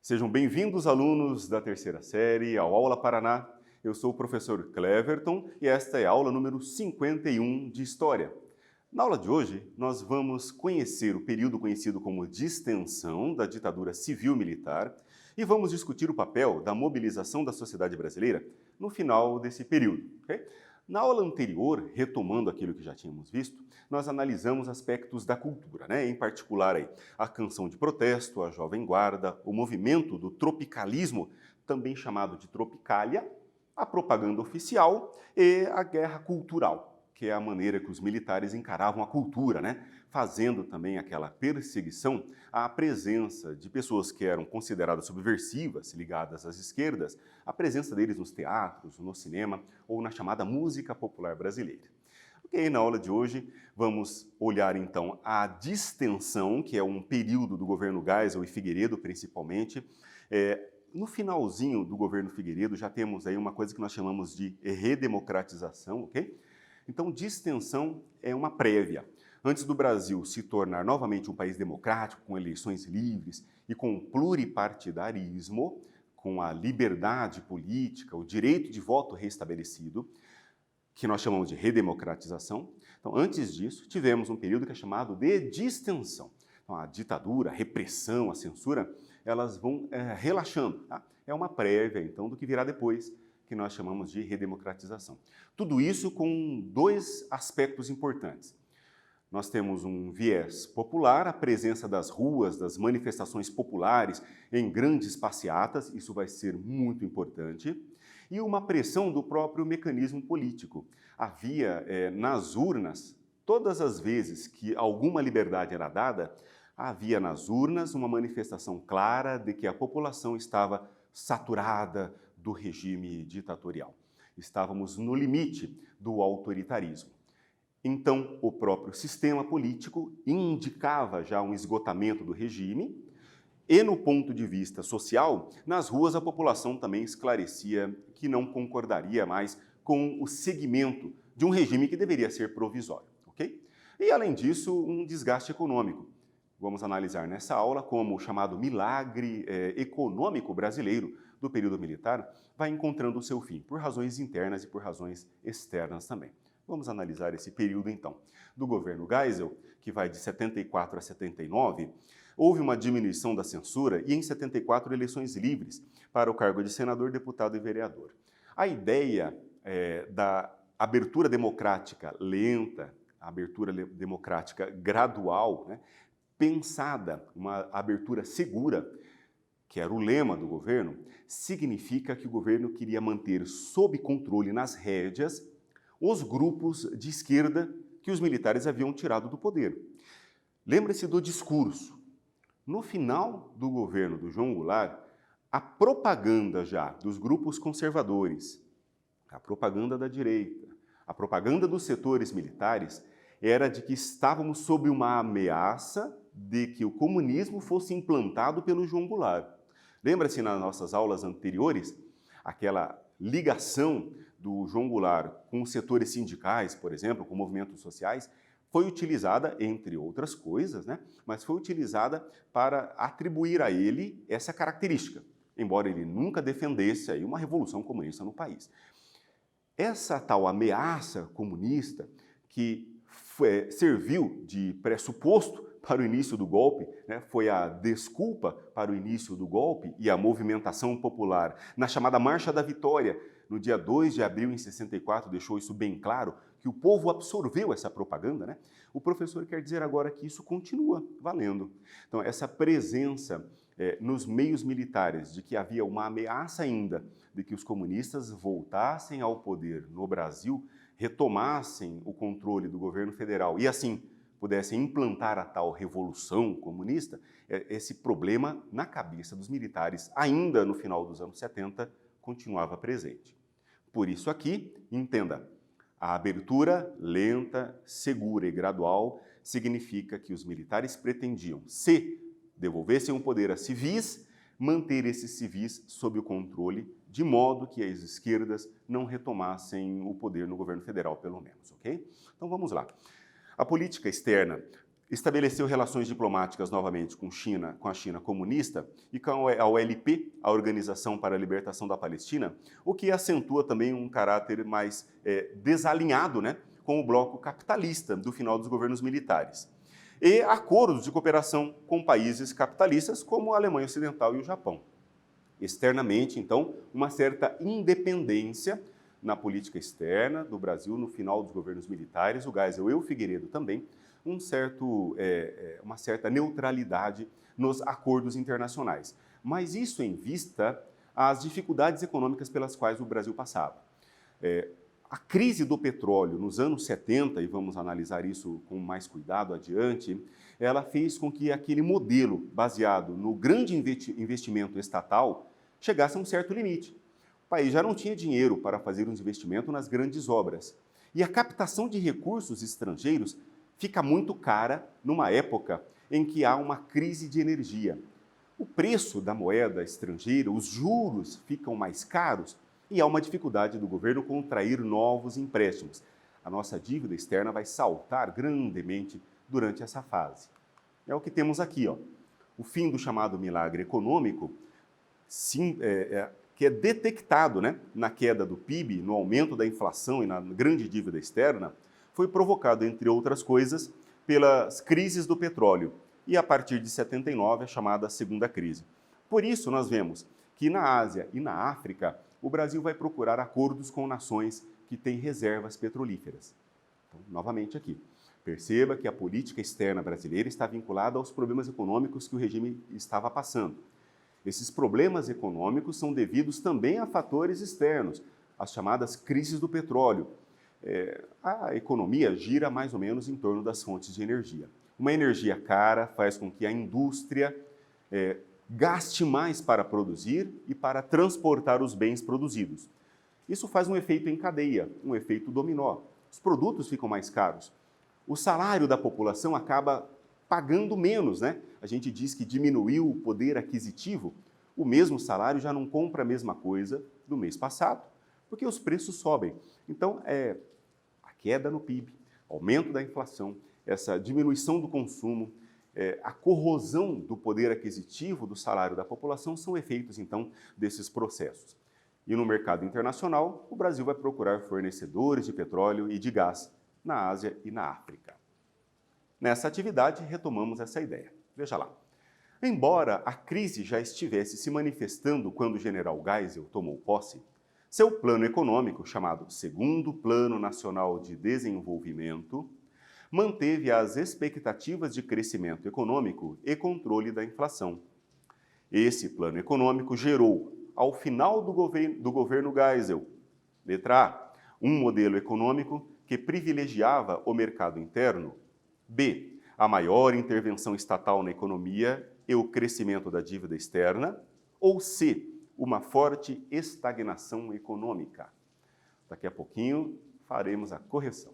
Sejam bem-vindos, alunos da terceira série, ao Aula Paraná. Eu sou o professor Cleverton e esta é a aula número 51 de História. Na aula de hoje, nós vamos conhecer o período conhecido como distensão da ditadura civil-militar e vamos discutir o papel da mobilização da sociedade brasileira no final desse período. Okay? Na aula anterior, retomando aquilo que já tínhamos visto, nós analisamos aspectos da cultura, em particular a canção de protesto, a Jovem Guarda, o movimento do tropicalismo, também chamado de Tropicália, a propaganda oficial e a guerra cultural, que é a maneira que os militares encaravam a cultura, fazendo também aquela perseguição à presença de pessoas que eram consideradas subversivas, ligadas às esquerdas, a presença deles nos teatros, no cinema ou na chamada música popular brasileira. Ok, na aula de hoje vamos olhar então a distensão, que é um período do governo Geisel e Figueiredo principalmente. No finalzinho do governo Figueiredo já temos aí uma coisa que nós chamamos de redemocratização, ok? Então, distensão é uma prévia. Antes do Brasil se tornar novamente um país democrático, com eleições livres e com pluripartidarismo, com a liberdade política, o direito de voto restabelecido, que nós chamamos de redemocratização. Então, antes disso, tivemos um período que é chamado de distensão. Então, a ditadura, a repressão, a censura, elas vão relaxando. Tá? É uma prévia, então, do que virá depois, que nós chamamos de redemocratização. Tudo isso com dois aspectos importantes. Nós temos um viés popular, a presença das ruas, das manifestações populares em grandes passeatas, isso vai ser muito importante, e uma pressão do próprio mecanismo político. Havia nas urnas, todas as vezes que alguma liberdade era dada, havia nas urnas uma manifestação clara de que a população estava saturada do regime ditatorial. Estávamos no limite do autoritarismo. Então, o próprio sistema político indicava já um esgotamento do regime e, no ponto de vista social, nas ruas a população também esclarecia que não concordaria mais com o segmento de um regime que deveria ser provisório. Okay? E, além disso, um desgaste econômico. Vamos analisar nessa aula como o chamado milagre econômico brasileiro do período militar vai encontrando o seu fim, por razões internas e por razões externas também. Vamos analisar esse período, então. Do governo Geisel, que vai de 74 a 79, houve uma diminuição da censura e, em 74, eleições livres para o cargo de senador, deputado e vereador. A ideia da abertura democrática lenta, a abertura democrática gradual, pensada, uma abertura segura, que era o lema do governo, significa que o governo queria manter sob controle nas rédeas os grupos de esquerda que os militares haviam tirado do poder. Lembre-se do discurso. No final do governo do João Goulart, a propaganda já dos grupos conservadores, a propaganda da direita, a propaganda dos setores militares, era de que estávamos sob uma ameaça de que o comunismo fosse implantado pelo João Goulart. Lembra-se nas nossas aulas anteriores, aquela ligação do João Goulart com os setores sindicais, por exemplo, com movimentos sociais, foi utilizada, entre outras coisas, mas foi utilizada para atribuir a ele essa característica, embora ele nunca defendesse aí uma revolução comunista no país. Essa tal ameaça comunista que serviu de pressuposto para o início do golpe, foi a desculpa para o início do golpe e a movimentação popular na chamada Marcha da Vitória, no dia 2 de abril em 64, deixou isso bem claro, que o povo absorveu essa propaganda, O professor quer dizer agora que isso continua valendo. Então, essa presença nos meios militares de que havia uma ameaça ainda de que os comunistas voltassem ao poder no Brasil, retomassem o controle do governo federal e, assim, pudessem implantar a tal revolução comunista, esse problema na cabeça dos militares, ainda no final dos anos 70, continuava presente. Por isso aqui, entenda, a abertura lenta, segura e gradual significa que os militares pretendiam, se devolvessem o poder a civis, manter esses civis sob o controle, de modo que as esquerdas não retomassem o poder no governo federal, pelo menos, ok? Então vamos lá. A política externa estabeleceu relações diplomáticas novamente com a China comunista e com a OLP, a Organização para a Libertação da Palestina, o que acentua também um caráter mais desalinhado, né, com o bloco capitalista do final dos governos militares. E acordos de cooperação com países capitalistas como a Alemanha Ocidental e o Japão. Externamente, então, uma certa independência na política externa do Brasil no final dos governos militares, o Geisel e o Figueiredo também, uma certa neutralidade nos acordos internacionais. Mas isso em vista às dificuldades econômicas pelas quais o Brasil passava. A crise do petróleo nos anos 70, e vamos analisar isso com mais cuidado adiante, ela fez com que aquele modelo baseado no grande investimento estatal chegasse a um certo limite. O país já não tinha dinheiro para fazer uns investimentos nas grandes obras. E a captação de recursos estrangeiros fica muito cara numa época em que há uma crise de energia. O preço da moeda estrangeira, os juros ficam mais caros e há uma dificuldade do governo contrair novos empréstimos. A nossa dívida externa vai saltar grandemente durante essa fase. É o que temos aqui, ó. O fim do chamado milagre econômico, que é detectado, né, na queda do PIB, no aumento da inflação e na grande dívida externa, foi provocado, entre outras coisas, pelas crises do petróleo e, a partir de 79, a chamada segunda crise. Por isso, nós vemos que na Ásia e na África, o Brasil vai procurar acordos com nações que têm reservas petrolíferas. Então, novamente aqui, perceba que a política externa brasileira está vinculada aos problemas econômicos que o regime estava passando. Esses problemas econômicos são devidos também a fatores externos, as chamadas crises do petróleo. A economia gira mais ou menos em torno das fontes de energia. Uma energia cara faz com que a indústria gaste mais para produzir e para transportar os bens produzidos. Isso faz um efeito em cadeia, um efeito dominó. Os produtos ficam mais caros. O salário da população acaba pagando menos, né? A gente diz que diminuiu o poder aquisitivo. O mesmo salário já não compra a mesma coisa do mês passado, porque os preços sobem. Então, a queda no PIB, aumento da inflação, essa diminuição do consumo, a corrosão do poder aquisitivo do salário da população são efeitos, então, desses processos. E no mercado internacional, o Brasil vai procurar fornecedores de petróleo e de gás na Ásia e na África. Nessa atividade, retomamos essa ideia. Veja lá. Embora a crise já estivesse se manifestando quando o general Geisel tomou posse, seu plano econômico, chamado Segundo Plano Nacional de Desenvolvimento, manteve as expectativas de crescimento econômico e controle da inflação. Esse plano econômico gerou, ao final do governo Geisel, letra A, um modelo econômico que privilegiava o mercado interno, B, a maior intervenção estatal na economia e o crescimento da dívida externa, ou C, uma forte estagnação econômica. Daqui a pouquinho faremos a correção.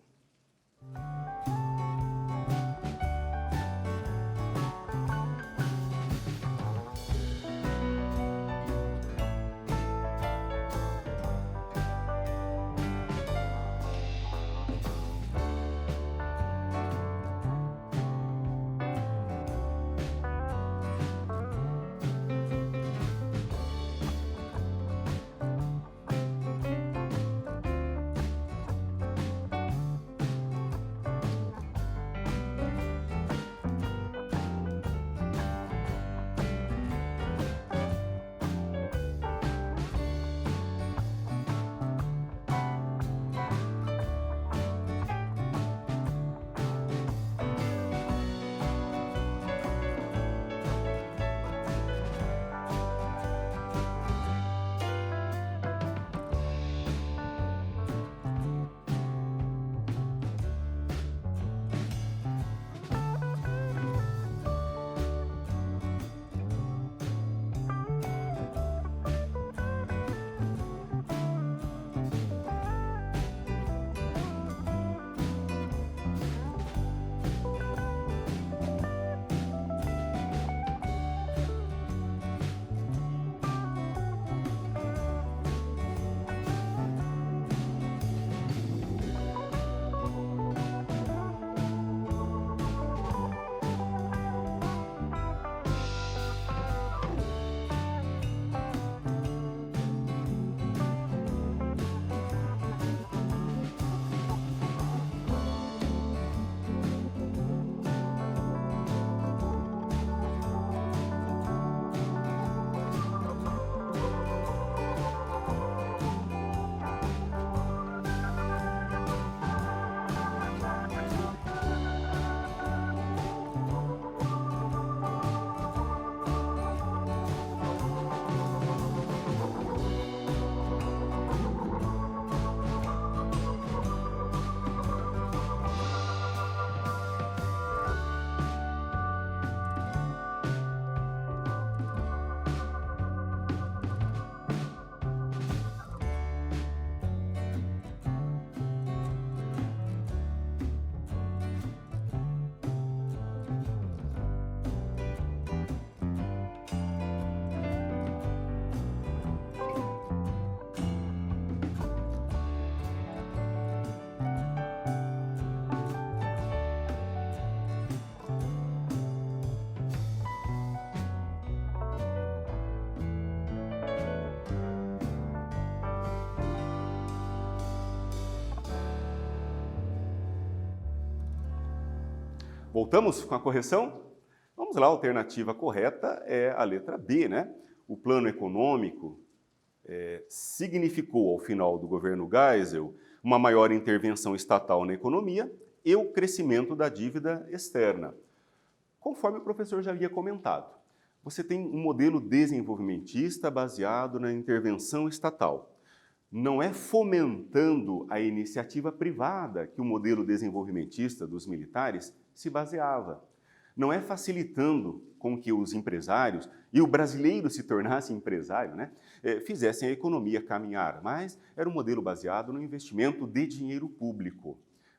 Voltamos com a correção? Vamos lá, a alternativa correta é a letra B, né? O plano econômico significou, ao final do governo Geisel, uma maior intervenção estatal na economia e o crescimento da dívida externa. Conforme o professor já havia comentado, você tem um modelo desenvolvimentista baseado na intervenção estatal. Não é fomentando a iniciativa privada que o modelo desenvolvimentista dos militares se baseava. Não é facilitando com que os empresários, e o brasileiro se tornasse empresário, né, fizessem a economia caminhar, mas era um modelo baseado no investimento de dinheiro público.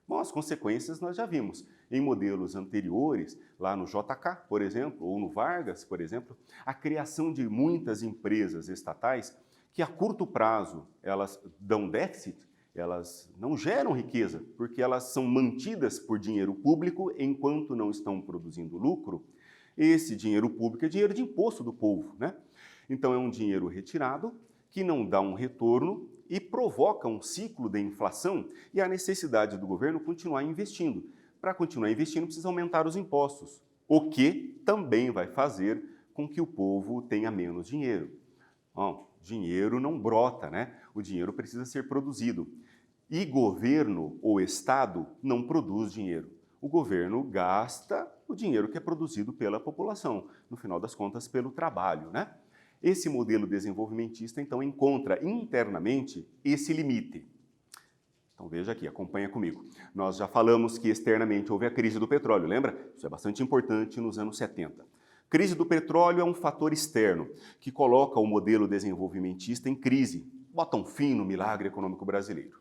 Bom, as consequências nós já vimos em modelos anteriores, lá no JK, por exemplo, ou no Vargas, por exemplo, a criação de muitas empresas estatais que a curto prazo elas dão déficit, elas não geram riqueza, porque elas são mantidas por dinheiro público enquanto não estão produzindo lucro. Esse dinheiro público é dinheiro de imposto do povo, né? Então é um dinheiro retirado que não dá um retorno e provoca um ciclo de inflação e a necessidade do governo continuar investindo. Para continuar investindo, precisa aumentar os impostos, o que também vai fazer com que o povo tenha menos dinheiro. Bom, dinheiro não brota, né? O dinheiro precisa ser produzido. E governo ou Estado não produz dinheiro. O governo gasta o dinheiro que é produzido pela população, no final das contas, pelo trabalho, né? Esse modelo desenvolvimentista, então, encontra internamente esse limite. Então, veja aqui, acompanha comigo. Nós já falamos que externamente houve a crise do petróleo, lembra? Isso é bastante importante nos anos 70. Crise do petróleo é um fator externo que coloca o modelo desenvolvimentista em crise, bota um fim no milagre econômico brasileiro.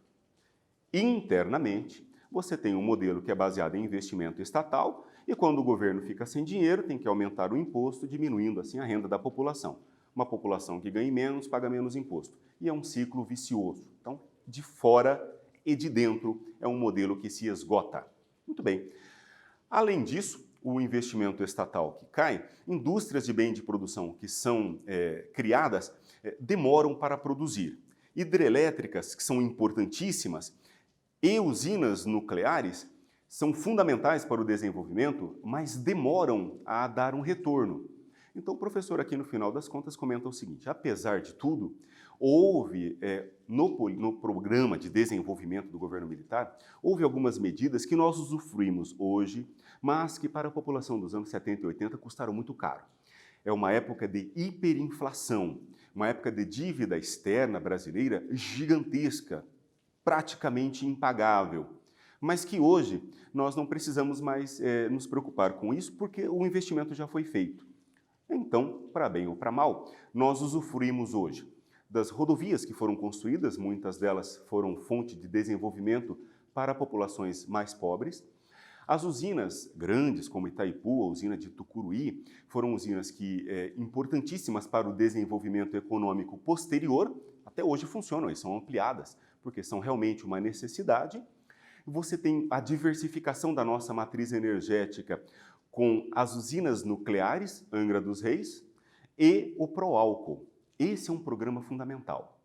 Internamente, você tem um modelo que é baseado em investimento estatal e quando o governo fica sem dinheiro, tem que aumentar o imposto, diminuindo assim a renda da população. Uma população que ganha menos, paga menos imposto. E é um ciclo vicioso. Então, de fora e de dentro, é um modelo que se esgota. Muito bem. Além disso, o investimento estatal que cai, indústrias de bem de produção que são criadas demoram para produzir. Hidrelétricas, que são importantíssimas, e usinas nucleares são fundamentais para o desenvolvimento, mas demoram a dar um retorno. Então, o professor aqui, no final das contas, comenta o seguinte: apesar de tudo, houve, no programa de desenvolvimento do governo militar, houve algumas medidas que nós usufruímos hoje, mas que para a população dos anos 70 e 80 custaram muito caro. É uma época de hiperinflação, uma época de dívida externa brasileira gigantesca, praticamente impagável, mas que hoje nós não precisamos mais nos preocupar com isso porque o investimento já foi feito. Então, para bem ou para mal, nós usufruímos hoje das rodovias que foram construídas, muitas delas foram fonte de desenvolvimento para populações mais pobres. As usinas grandes, como Itaipu, a usina de Tucuruí, foram usinas importantíssimas para o desenvolvimento econômico posterior, até hoje funcionam e são ampliadas, porque são realmente uma necessidade. Você tem a diversificação da nossa matriz energética com as usinas nucleares, Angra dos Reis, e o Proálcool. Esse é um programa fundamental.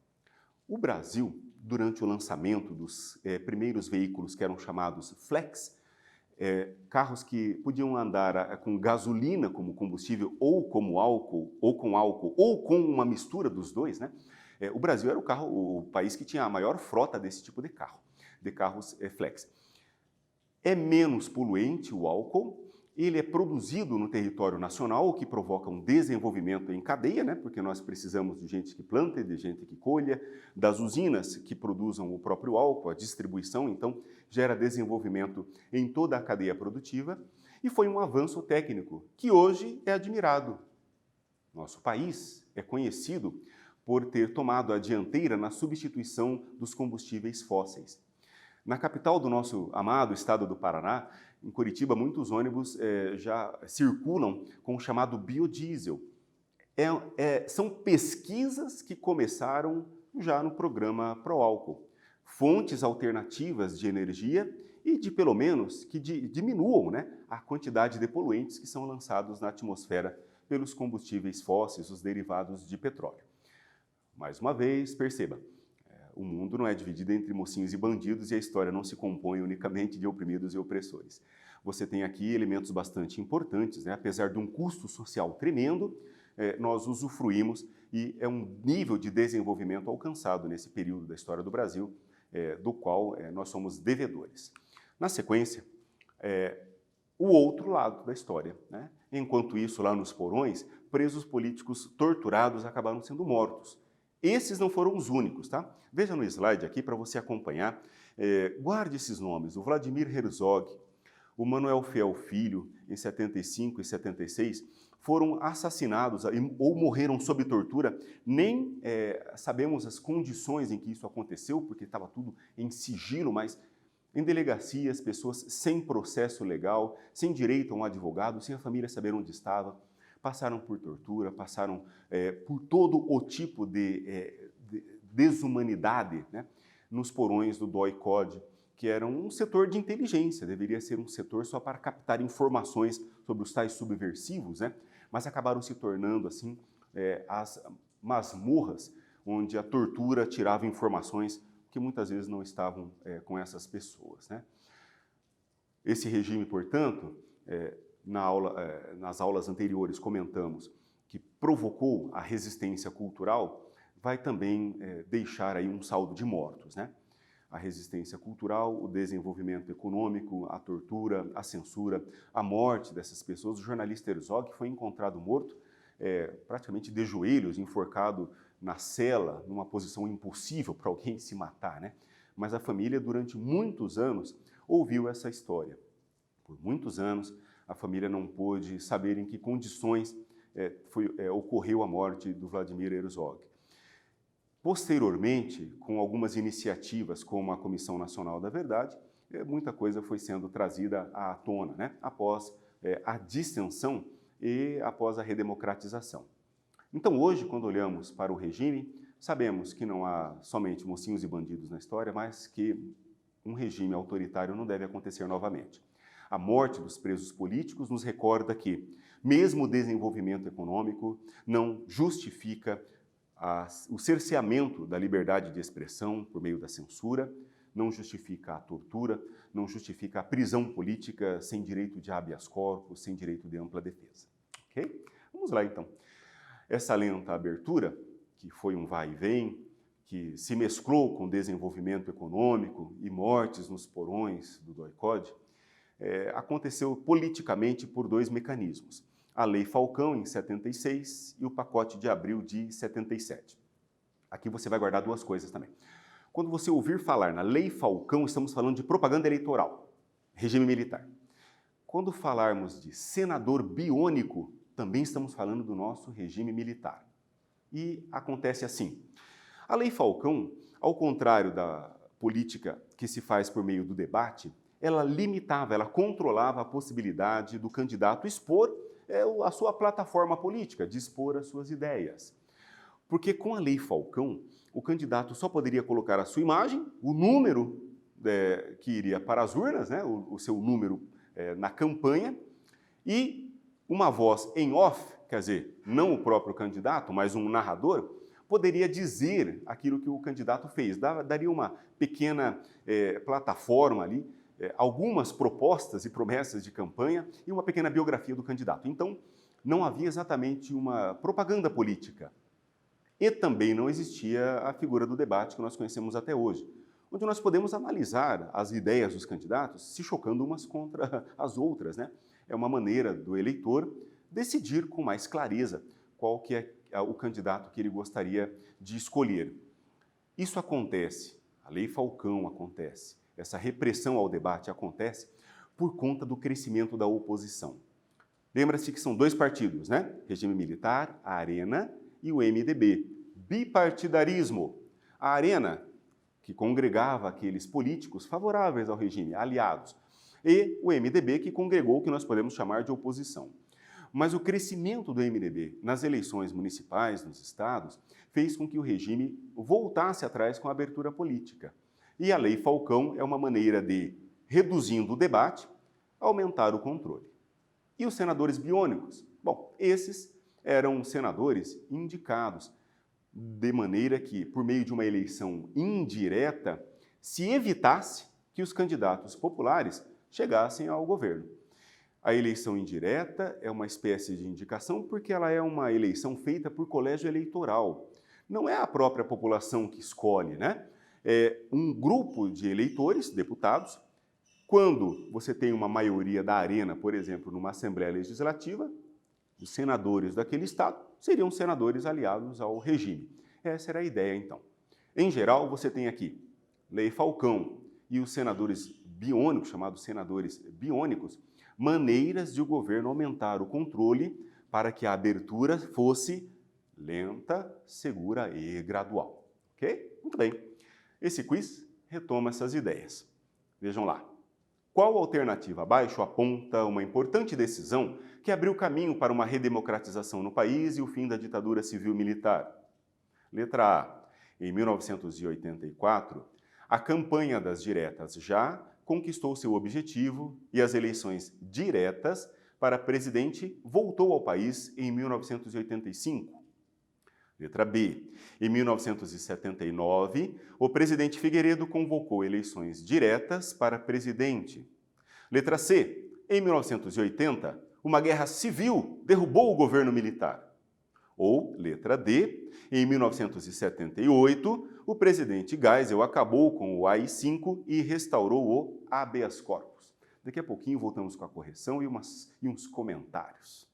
O Brasil, durante o lançamento dos primeiros veículos que eram chamados Flex, carros que podiam andar com gasolina como combustível ou como álcool, ou com álcool, ou com uma mistura dos dois, né? O Brasil era o país que tinha a maior frota desse tipo de carro, de carros Flex. É menos poluente o álcool, ele é produzido no território nacional, o que provoca um desenvolvimento em cadeia, né? Porque nós precisamos de gente que planta, de gente que colha, das usinas que produzam o próprio álcool, a distribuição, então gera desenvolvimento em toda a cadeia produtiva e foi um avanço técnico que hoje é admirado. Nosso país é conhecido por ter tomado a dianteira na substituição dos combustíveis fósseis. Na capital do nosso amado estado do Paraná, em Curitiba, muitos ônibus já circulam com o chamado biodiesel. São pesquisas que começaram já no programa Proálcool. Fontes alternativas de energia e de, pelo menos, que diminuam, né, a quantidade de poluentes que são lançados na atmosfera pelos combustíveis fósseis, os derivados de petróleo. Mais uma vez, perceba, o mundo não é dividido entre mocinhos e bandidos e a história não se compõe unicamente de oprimidos e opressores. Você tem aqui elementos bastante importantes, né? Apesar de um custo social tremendo, nós usufruímos e é um nível de desenvolvimento alcançado nesse período da história do Brasil, do qual nós somos devedores. Na sequência, o outro lado da história, né? Enquanto isso, lá nos porões, presos políticos torturados acabaram sendo mortos. Esses não foram os únicos, tá? Veja no slide aqui para você acompanhar. Guarde esses nomes: o Vladimir Herzog, o Manuel Fiel Filho, em 75 e 76, foram assassinados ou morreram sob tortura. Nem sabemos as condições em que isso aconteceu, porque estava tudo em sigilo, mas em delegacias, pessoas sem processo legal, sem direito a um advogado, sem a família saber onde estava, passaram por tortura, passaram por todo o tipo de desumanidade, né, nos porões do DOI-CODE, que era um setor de inteligência, deveria ser um setor só para captar informações sobre os tais subversivos, né, mas acabaram se tornando, assim, as masmorras, onde a tortura tirava informações que muitas vezes não estavam com essas pessoas, né. Esse regime, portanto, nas aulas anteriores comentamos que provocou a resistência cultural, vai também deixar aí um saldo de mortos, né? A resistência cultural, o desenvolvimento econômico, a tortura, a censura, a morte dessas pessoas. O jornalista Herzog foi encontrado morto, praticamente de joelhos, enforcado na cela, numa posição impossível para alguém se matar, né? Mas a família, durante muitos anos, ouviu essa história. Por muitos anos, a família não pôde saber em que condições ocorreu a morte do Vladimir Herzog. Posteriormente, com algumas iniciativas, como a Comissão Nacional da Verdade, muita coisa foi sendo trazida à tona, né? Após a distensão e após a redemocratização. Então, hoje, quando olhamos para o regime, sabemos que não há somente mocinhos e bandidos na história, mas que um regime autoritário não deve acontecer novamente. A morte dos presos políticos nos recorda que, mesmo o desenvolvimento econômico não justifica o cerceamento da liberdade de expressão por meio da censura, não justifica a tortura, não justifica a prisão política sem direito de habeas corpus, sem direito de ampla defesa. Ok? Vamos lá, então. Essa lenta abertura, que foi um vai e vem, que se mesclou com desenvolvimento econômico e mortes nos porões do DOI-CODE, aconteceu politicamente por dois mecanismos: a Lei Falcão, em 76, e o Pacote de Abril, de 77. Aqui você vai guardar duas coisas também. Quando você ouvir falar na Lei Falcão, estamos falando de propaganda eleitoral, regime militar. Quando falarmos de senador biônico, também estamos falando do nosso regime militar. E acontece assim: a Lei Falcão, ao contrário da política que se faz por meio do debate, ela limitava, ela controlava a possibilidade do candidato expor a sua plataforma política, de expor as suas ideias. Porque com a Lei Falcão, o candidato só poderia colocar a sua imagem, o número que iria para as urnas, né, o seu número na campanha, e uma voz em off, quer dizer, não o próprio candidato, mas um narrador, poderia dizer aquilo que o candidato fez. Daria uma pequena plataforma ali, algumas propostas e promessas de campanha e uma pequena biografia do candidato. Então, não havia exatamente uma propaganda política. E também não existia a figura do debate que nós conhecemos até hoje, onde nós podemos analisar as ideias dos candidatos se chocando umas contra as outras, né? É uma maneira do eleitor decidir com mais clareza qual que é o candidato que ele gostaria de escolher. Isso acontece, a Lei Falcão acontece, essa repressão ao debate acontece por conta do crescimento da oposição. Lembra-se que são dois partidos, né? Regime militar, a Arena, e o MDB. Bipartidarismo. A Arena, que congregava aqueles políticos favoráveis ao regime, aliados, e o MDB, que congregou o que nós podemos chamar de oposição. Mas o crescimento do MDB nas eleições municipais nos estados fez com que o regime voltasse atrás com a abertura política. E a Lei Falcão é uma maneira de, reduzindo o debate, aumentar o controle. E os senadores biônicos? Bom, esses eram senadores indicados, de maneira que, por meio de uma eleição indireta, se evitasse que os candidatos populares chegassem ao governo. A eleição indireta é uma espécie de indicação porque ela é uma eleição feita por colégio eleitoral. Não é a própria população que escolhe, né? É um grupo de eleitores, deputados. Quando você tem uma maioria da arena, por exemplo, numa Assembleia Legislativa, os senadores daquele estado seriam senadores aliados ao regime. Essa era a ideia, então. Em geral, você tem aqui Lei Falcão e os senadores biônicos, chamados senadores biônicos, maneiras de o governo aumentar o controle para que a abertura fosse lenta, segura e gradual. Ok? Muito bem. Esse quiz retoma essas ideias. Vejam lá. Qual alternativa abaixo aponta uma importante decisão que abriu caminho para uma redemocratização no país e o fim da ditadura civil-militar? Letra A. Em 1984, a campanha das diretas já conquistou seu objetivo e as eleições diretas para presidente voltou ao país em 1985. Letra B. Em 1979, o presidente Figueiredo convocou eleições diretas para presidente. Letra C. Em 1980, uma guerra civil derrubou o governo militar. Ou, letra D. Em 1978, o presidente Geisel acabou com o AI-5 e restaurou o habeas corpus. Daqui a pouquinho voltamos com a correção e uns comentários.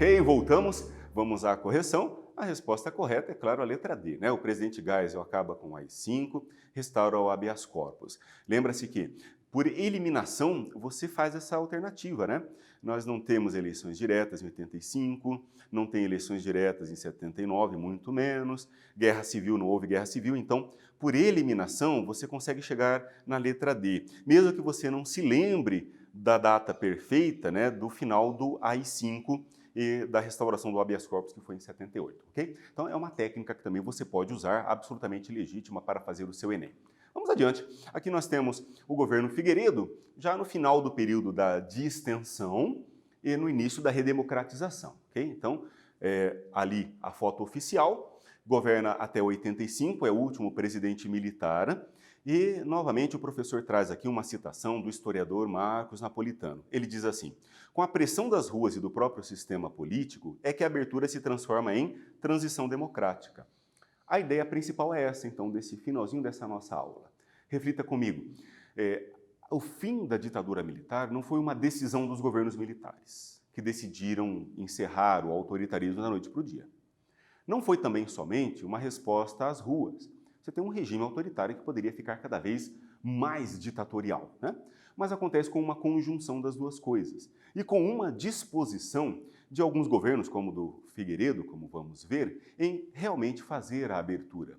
Ok, voltamos. Vamos à correção. A resposta correta é, claro, a letra D, né? O presidente Geisel acaba com o AI-5, restaura o habeas corpus. Lembra-se que Por eliminação, você faz essa alternativa, né? Nós não temos eleições diretas em 85, não tem eleições diretas em 79, muito menos. Guerra civil, não houve guerra civil. Então, por eliminação, você consegue chegar na letra D. Mesmo que você não se lembre da data perfeita, né, do final do AI-5 e da restauração do habeas corpus, que foi em 78, ok? Então, é uma técnica que também você pode usar, absolutamente legítima para fazer o seu Enem. Vamos adiante. Aqui nós temos o governo Figueiredo, já no final do período da distensão e no início da redemocratização. Okay? Então, ali a foto oficial, governa até 85, é o último presidente militar. E, novamente, o professor traz aqui uma citação do historiador Marcos Napolitano. Ele diz assim: com a pressão das ruas e do próprio sistema político, é que a abertura se transforma em transição democrática. A ideia principal é essa, então, desse finalzinho dessa nossa aula. Reflita comigo. O fim da ditadura militar não foi uma decisão dos governos militares, que decidiram encerrar o autoritarismo da noite para o dia. Não foi também somente uma resposta às ruas. Você tem um regime autoritário que poderia ficar cada vez mais ditatorial, né? Mas acontece com uma conjunção das duas coisas e com uma disposição de alguns governos, como o do Figueiredo, como vamos ver, em realmente fazer a abertura.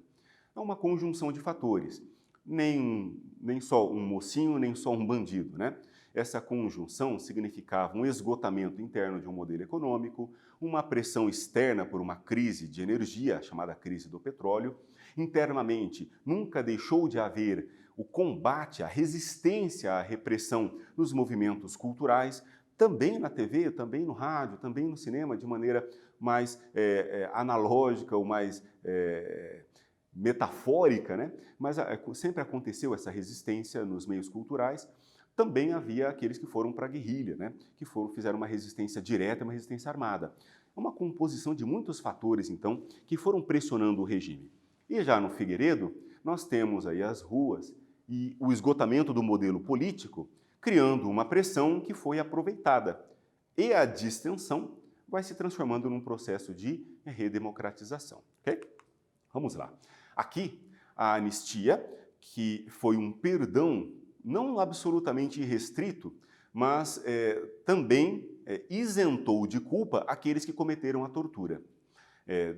É uma conjunção de fatores, nem só um mocinho, nem só um bandido, né? Essa conjunção significava um esgotamento interno de um modelo econômico, uma pressão externa por uma crise de energia, chamada crise do petróleo. Internamente, nunca deixou de haver o combate, a resistência à repressão nos movimentos culturais, também na TV, também no rádio, também no cinema, de maneira mais analógica ou mais metafórica, né? Mas sempre aconteceu essa resistência nos meios culturais. Também havia aqueles que foram para a guerrilha, né? Que fizeram uma resistência direta, uma resistência armada. É uma composição de muitos fatores, então, que foram pressionando o regime. E já no Figueiredo, nós temos aí as ruas e o esgotamento do modelo político, criando uma pressão que foi aproveitada. E a distensão vai se transformando num processo de redemocratização. Okay? Vamos lá. Aqui, a anistia, que foi um perdão não absolutamente irrestrito, mas também isentou de culpa aqueles que cometeram a tortura.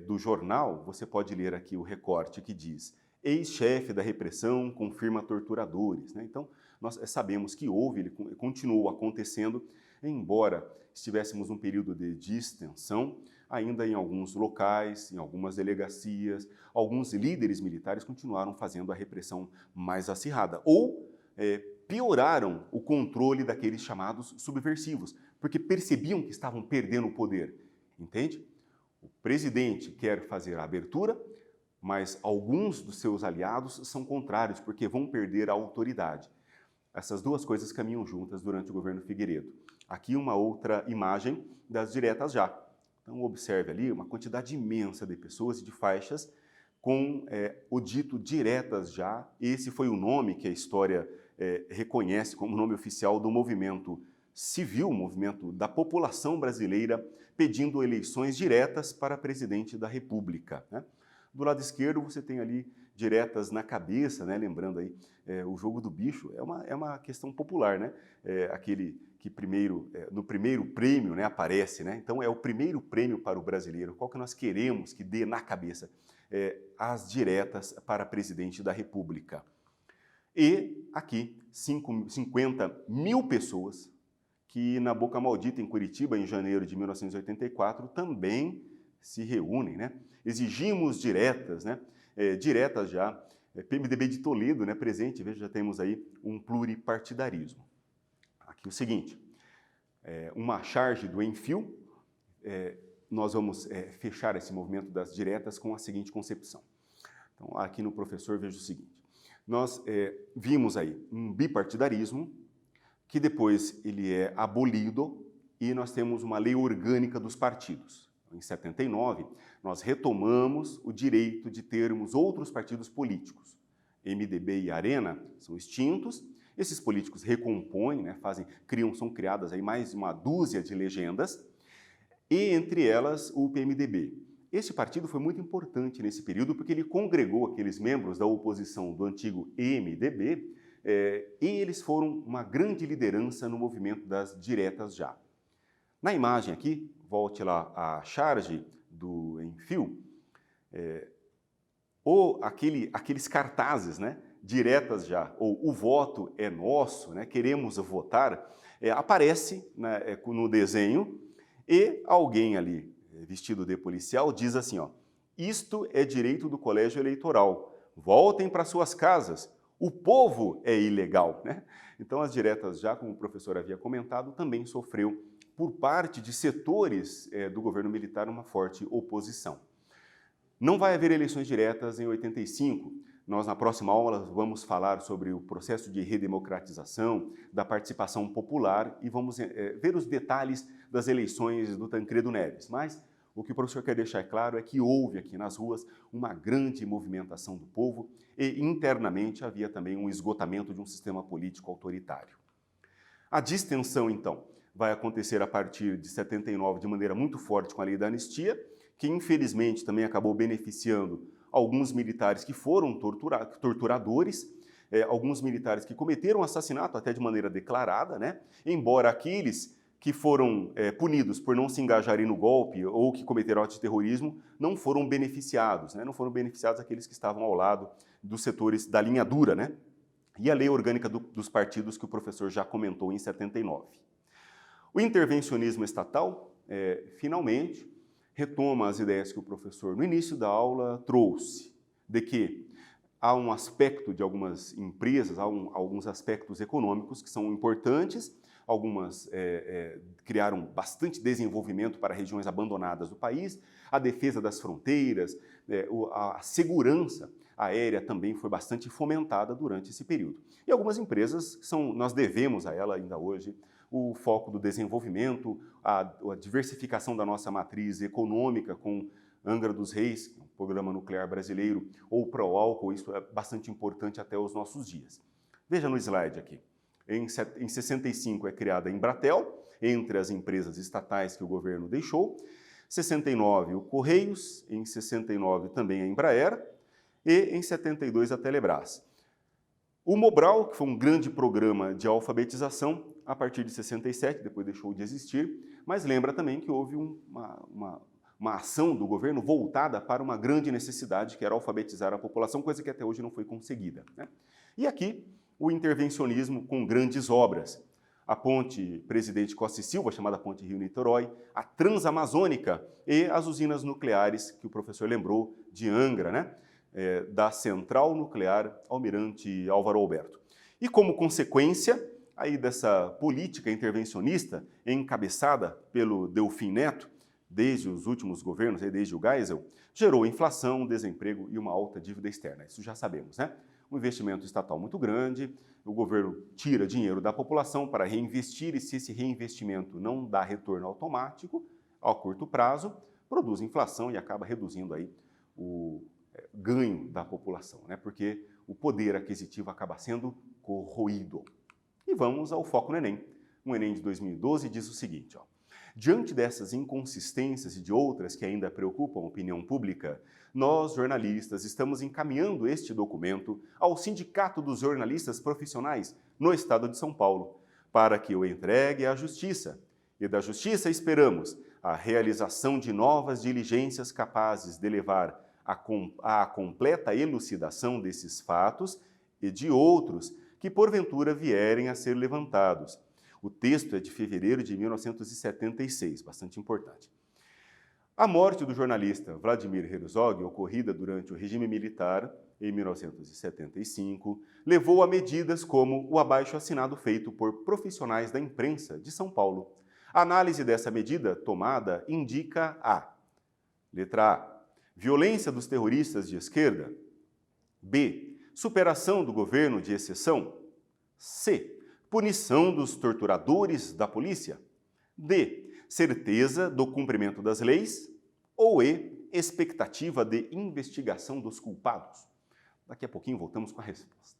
Do jornal, você pode ler aqui o recorte que diz: ex-chefe da repressão confirma torturadores. Né? Então, nós sabemos que houve, ele continuou acontecendo, embora estivéssemos num período de distensão, ainda em alguns locais, em algumas delegacias, alguns líderes militares continuaram fazendo a repressão mais acirrada, ou pioraram o controle daqueles chamados subversivos, porque percebiam que estavam perdendo o poder, entende? O presidente quer fazer a abertura, mas alguns dos seus aliados são contrários, porque vão perder a autoridade. Essas duas coisas caminham juntas durante o governo Figueiredo. Aqui uma outra imagem das diretas já. Então observe ali uma quantidade imensa de pessoas e de faixas com o dito diretas já. Esse foi o nome que a história reconhece como nome oficial do movimento civil, movimento da população brasileira, pedindo eleições diretas para presidente da República. Né? Do lado esquerdo você tem ali diretas na cabeça, né? Lembrando aí o jogo do bicho, é uma questão popular, né? Aquele que no primeiro prêmio, né, aparece, né? Então é o primeiro prêmio para o brasileiro, qual que nós queremos que dê na cabeça? As diretas para presidente da República. E aqui 50 mil pessoas que na Boca Maldita, em Curitiba, em janeiro de 1984, também se reúnem, né? Exigimos diretas, né? Diretas já, PMDB de Toledo, né, presente, veja, já temos aí um pluripartidarismo. Aqui o seguinte, uma charge do Enfio, nós vamos fechar esse movimento das diretas com a seguinte concepção. Então, aqui no professor, veja o seguinte, nós vimos aí um bipartidarismo, que depois ele é abolido e nós temos uma lei orgânica dos partidos. Em 79, nós retomamos o direito de termos outros partidos políticos. MDB e Arena são extintos, esses políticos recompõem, né, são criadas aí mais de uma dúzia de legendas, e entre elas o PMDB. Esse partido foi muito importante nesse período porque ele congregou aqueles membros da oposição do antigo MDB e eles foram uma grande liderança no movimento das diretas já. Na imagem aqui, volte lá à charge do Enfio, aqueles cartazes, né, diretas já, ou o voto é nosso, né, queremos votar, aparece, né, no desenho e alguém ali, vestido de policial, diz assim, ó, isto é direito do colégio eleitoral, voltem para suas casas, o povo é ilegal, né? Então as diretas já, como o professor havia comentado, também sofreu por parte de setores do governo militar uma forte oposição. Não vai haver eleições diretas em 85. Nós, na próxima aula, vamos falar sobre o processo de redemocratização, da participação popular e vamos ver os detalhes das eleições do Tancredo Neves. Mas o que o professor quer deixar claro é que houve aqui nas ruas uma grande movimentação do povo e internamente havia também um esgotamento de um sistema político autoritário. A distensão, então, vai acontecer a partir de 79 de maneira muito forte com a lei da anistia, que infelizmente também acabou beneficiando alguns militares que foram torturadores, alguns militares que cometeram assassinato até de maneira declarada, né? Embora aqueles que foram punidos por não se engajarem no golpe ou que cometeram atos de terrorismo não foram beneficiados, né? Não foram beneficiados aqueles que estavam ao lado dos setores da linha dura, né? E a lei orgânica dos partidos que o professor já comentou em 79. O intervencionismo estatal, finalmente, retoma as ideias que o professor, no início da aula, trouxe, de que há um aspecto de algumas empresas, alguns aspectos econômicos que são importantes, algumas criaram bastante desenvolvimento para regiões abandonadas do país, a defesa das fronteiras, a segurança aérea também foi bastante fomentada durante esse período. E algumas empresas, nós devemos a ela ainda hoje, o foco do desenvolvimento, a diversificação da nossa matriz econômica com Angra dos Reis, o Programa Nuclear Brasileiro, ou o Proálcool, isso é bastante importante até os nossos dias. Veja no slide aqui. Em 65 é criada a Embratel, entre as empresas estatais que o governo deixou. 69 o Correios, em 69 também a Embraer e em 72 a Telebrás. O Mobral, que foi um grande programa de alfabetização, a partir de 67, depois deixou de existir, mas lembra também que houve uma ação do governo voltada para uma grande necessidade, que era alfabetizar a população, coisa que até hoje não foi conseguida, né? E aqui, o intervencionismo com grandes obras. A ponte Presidente Costa e Silva, chamada Ponte Rio-Niterói, a Transamazônica e as usinas nucleares, que o professor lembrou, de Angra, né? Da Central Nuclear Almirante Álvaro Alberto. E como consequência aí dessa política intervencionista encabeçada pelo Delfim Neto, desde os últimos governos, desde o Geisel, gerou inflação, desemprego e uma alta dívida externa. Isso já sabemos, né? Um investimento estatal muito grande, o governo tira dinheiro da população para reinvestir e se esse reinvestimento não dá retorno automático, ao curto prazo, produz inflação e acaba reduzindo aí o ganho da população, né? Porque o poder aquisitivo acaba sendo corroído. E vamos ao foco no Enem. O Enem de 2012 diz o seguinte, ó, diante dessas inconsistências e de outras que ainda preocupam a opinião pública, nós, jornalistas, estamos encaminhando este documento ao Sindicato dos Jornalistas Profissionais no Estado de São Paulo, para que o entregue à Justiça. E da Justiça esperamos a realização de novas diligências capazes de levar à completa elucidação desses fatos e de outros que porventura vierem a ser levantados. O texto é de fevereiro de 1976, bastante importante. A morte do jornalista Vladimir Herzog, ocorrida durante o regime militar em 1975, levou a medidas como o abaixo-assinado feito por profissionais da imprensa de São Paulo. A análise dessa medida tomada indica letra A, violência dos terroristas de esquerda. B, superação do governo de exceção. C, punição dos torturadores da polícia. D, certeza do cumprimento das leis. Ou E, expectativa de investigação dos culpados. Daqui a pouquinho voltamos com a resposta.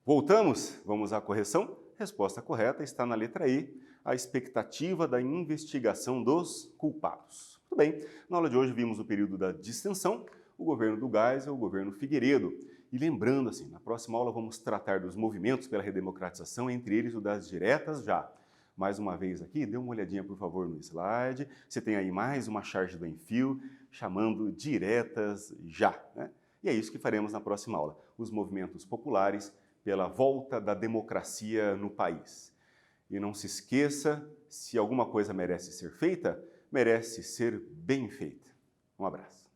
Voltamos? Vamos à correção? Resposta correta está na letra E, a expectativa da investigação dos culpados. Muito bem, na aula de hoje vimos o período da distensão, o governo do Geisel, o governo Figueiredo. E lembrando, assim, na próxima aula vamos tratar dos movimentos pela redemocratização, entre eles o das diretas já. Mais uma vez aqui, dê uma olhadinha, por favor, no slide. Você tem aí mais uma charge do Enfio, chamando diretas já, né? E é isso que faremos na próxima aula, os movimentos populares pela volta da democracia no país. E não se esqueça, se alguma coisa merece ser feita, merece ser bem feita. Um abraço.